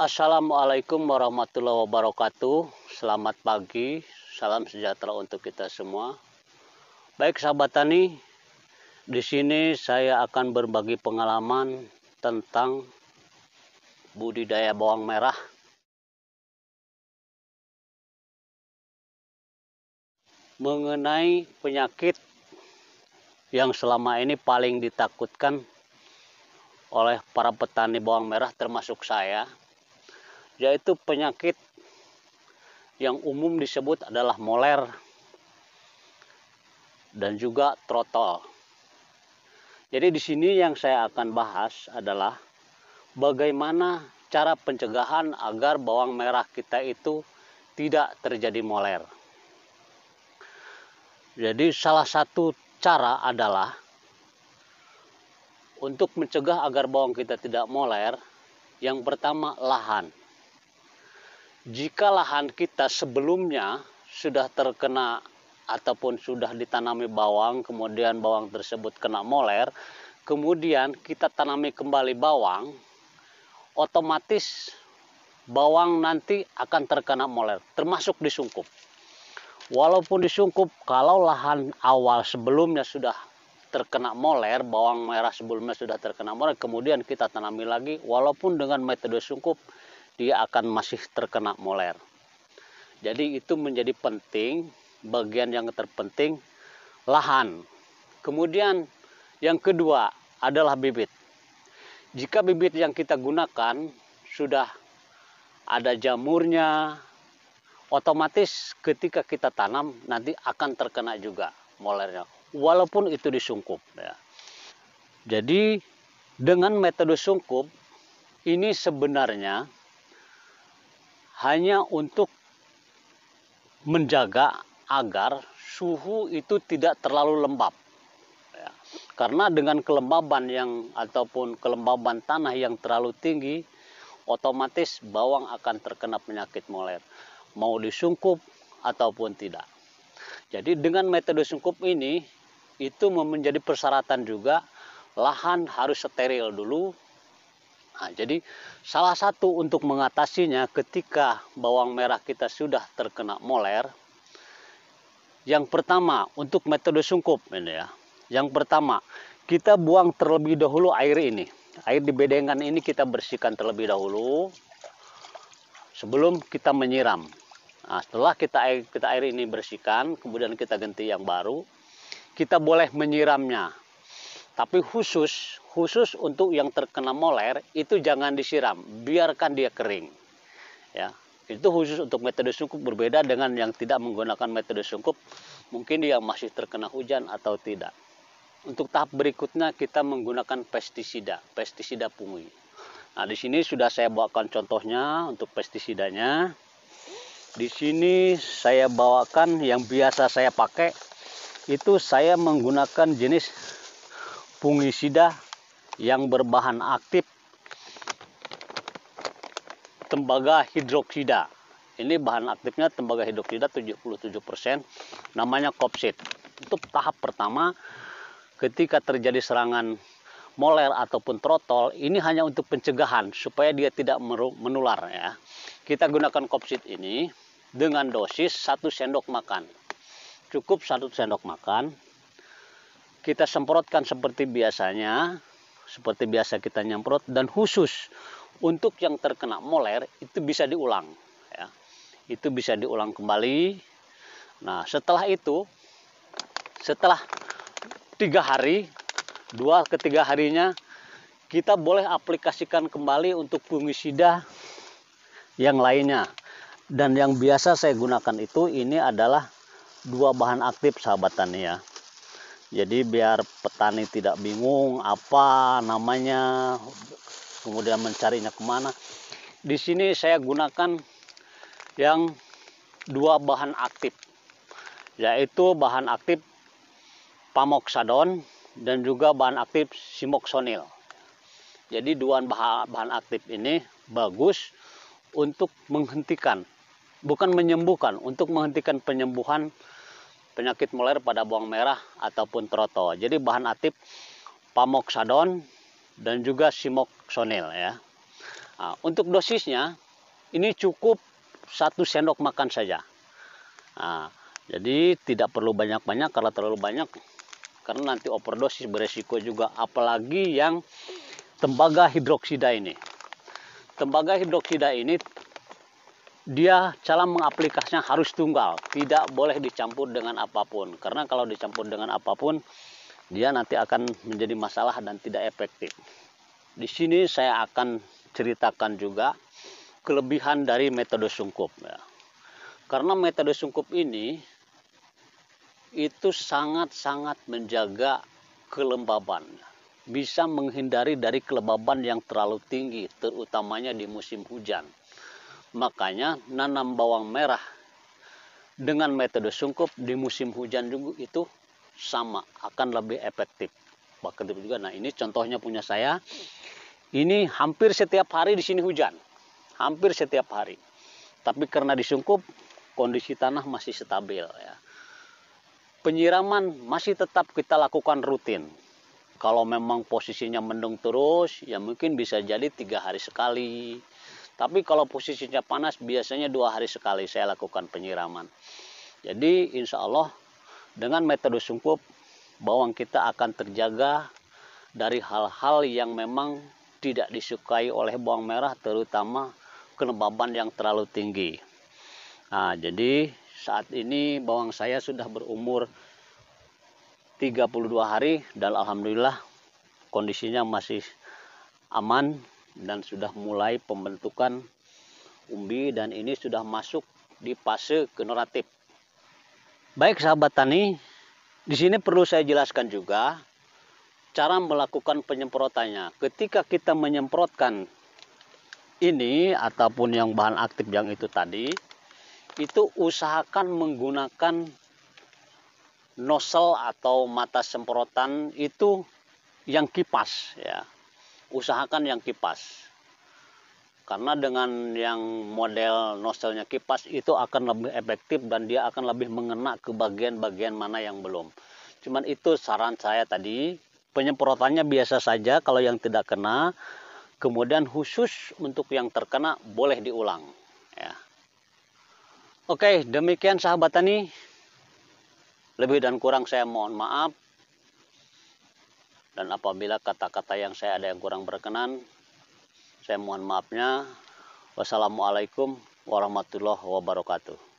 Assalamualaikum warahmatullahi wabarakatuh. Selamat pagi, salam sejahtera untuk kita semua. Baik sahabat tani, di sini saya akan berbagi pengalaman tentang budidaya bawang merah. Mengenai penyakit yang selama ini paling ditakutkan oleh para petani bawang merah termasuk saya, yaitu penyakit yang umum disebut adalah moler dan juga trotol. Jadi di sini yang saya akan bahas adalah bagaimana cara pencegahan agar bawang merah kita itu tidak terjadi moler. Jadi salah satu cara adalah untuk mencegah agar bawang kita tidak moler, yang pertama lahan. Jika lahan kita sebelumnya sudah terkena ataupun sudah ditanami bawang, kemudian bawang tersebut kena moler, kemudian kita tanami kembali bawang, otomatis bawang nanti akan terkena moler, termasuk di sungkup. Walaupun di sungkup, kalau lahan awal sebelumnya sudah terkena moler, bawang merah sebelumnya sudah terkena moler, kemudian kita tanami lagi, walaupun dengan metode sungkup, dia akan masih terkena moler. Jadi itu menjadi penting, bagian yang terpenting lahan. Kemudian yang kedua adalah bibit. Jika bibit yang kita gunakan sudah ada jamurnya, otomatis ketika kita tanam nanti akan terkena juga molernya, walaupun itu disungkup ya. Jadi dengan metode sungkup ini sebenarnya hanya untuk menjaga agar suhu itu tidak terlalu lembab ya. Karena dengan kelembaban ataupun kelembaban tanah yang terlalu tinggi, otomatis bawang akan terkena penyakit moler, mau disungkup ataupun tidak. Jadi dengan metode sungkup ini itu menjadi persyaratan juga lahan harus steril dulu. Nah, jadi salah satu untuk mengatasinya ketika bawang merah kita sudah terkena moler, yang pertama untuk metode sungkup ini ya. Yang pertama, kita buang terlebih dahulu air ini. Air di bedengan ini kita bersihkan terlebih dahulu sebelum kita menyiram. Nah, setelah kita air ini bersihkan, kemudian kita ganti yang baru, kita boleh menyiramnya. Tapi khusus untuk yang terkena moler itu jangan disiram, biarkan dia kering. Ya, itu khusus untuk metode sungkup, berbeda dengan yang tidak menggunakan metode sungkup. Mungkin dia masih terkena hujan atau tidak. Untuk tahap berikutnya kita menggunakan pestisida pungui. Nah, di sini sudah saya bawakan contohnya untuk pestisidanya. Di sini saya bawakan yang biasa saya pakai, itu saya menggunakan jenis fungisida yang berbahan aktif tembaga hidroksida. Ini bahan aktifnya tembaga hidroksida 77%, namanya Kopsid. Untuk tahap pertama, ketika terjadi serangan moler ataupun trotol, ini hanya untuk pencegahan supaya dia tidak menular ya. Kita gunakan Kopsid ini dengan dosis 1 sendok makan. Cukup 1 sendok makan. Kita semprotkan seperti biasanya, seperti biasa kita nyemprot, dan khusus untuk yang terkena moler itu bisa diulang ya. Itu bisa diulang kembali. Nah, setelah itu, setelah 3 hari, 2 ke 3 harinya kita boleh aplikasikan kembali untuk fungisida yang lainnya. Dan yang biasa saya gunakan itu ini adalah 2 bahan aktif sahabat tani ya. Jadi biar petani tidak bingung apa namanya, kemudian mencarinya kemana. Di sini saya gunakan yang 2 bahan aktif, yaitu bahan aktif Pamoxadon dan juga bahan aktif Simoxonil. Jadi 2 bahan aktif ini bagus untuk menghentikan, bukan menyembuhkan, untuk menghentikan penyembuhan penyakit moler pada bawang merah ataupun trotol. Jadi bahan aktif Pamoxadon dan juga Simoxonil ya. Nah, untuk dosisnya ini cukup 1 sendok makan saja. Nah, jadi tidak perlu banyak-banyak, kalau terlalu banyak karena nanti overdosis beresiko juga, apalagi yang tembaga hidroksida ini. Tembaga hidroksida ini dia cara mengaplikasinya harus tunggal, tidak boleh dicampur dengan apapun, karena kalau dicampur dengan apapun dia nanti akan menjadi masalah dan tidak efektif. Di sini saya akan ceritakan juga kelebihan dari metode sungkup ya. Karena metode sungkup ini itu sangat-sangat menjaga kelembaban, bisa menghindari dari kelembaban yang terlalu tinggi, terutamanya di musim hujan. Makanya nanam bawang merah dengan metode sungkup di musim hujan juga itu sama, akan lebih efektif. Bahkan juga, nah ini contohnya punya saya, ini hampir setiap hari di sini hujan, hampir setiap hari. Tapi karena disungkup, kondisi tanah masih stabil ya. Penyiraman masih tetap kita lakukan rutin. Kalau memang posisinya mendung terus, ya mungkin bisa jadi 3 hari sekali. Tapi kalau posisinya panas, biasanya 2 hari sekali saya lakukan penyiraman. Jadi insya Allah dengan metode sungkup, bawang kita akan terjaga dari hal-hal yang memang tidak disukai oleh bawang merah, terutama kelembaban yang terlalu tinggi. Nah, jadi saat ini bawang saya sudah berumur 32 hari dan alhamdulillah kondisinya masih aman dan sudah mulai pembentukan umbi, dan ini sudah masuk di fase generatif. Baik sahabat tani, di sini perlu saya jelaskan juga cara melakukan penyemprotannya. Ketika kita menyemprotkan ini ataupun yang bahan aktif yang itu tadi, itu usahakan menggunakan nozzle atau mata semprotan itu yang kipas ya. Usahakan yang kipas. Karena dengan yang model nozzle-nya kipas itu akan lebih efektif dan dia akan lebih mengena ke bagian-bagian mana yang belum. Cuman itu saran saya tadi, penyemprotannya biasa saja kalau yang tidak kena, kemudian khusus untuk yang terkena boleh diulang ya. Oke, demikian sahabat tani. Lebih dan kurang saya mohon maaf. Dan apabila kata-kata yang saya ada yang kurang berkenan, saya mohon maafnya. Wassalamualaikum warahmatullahi wabarakatuh.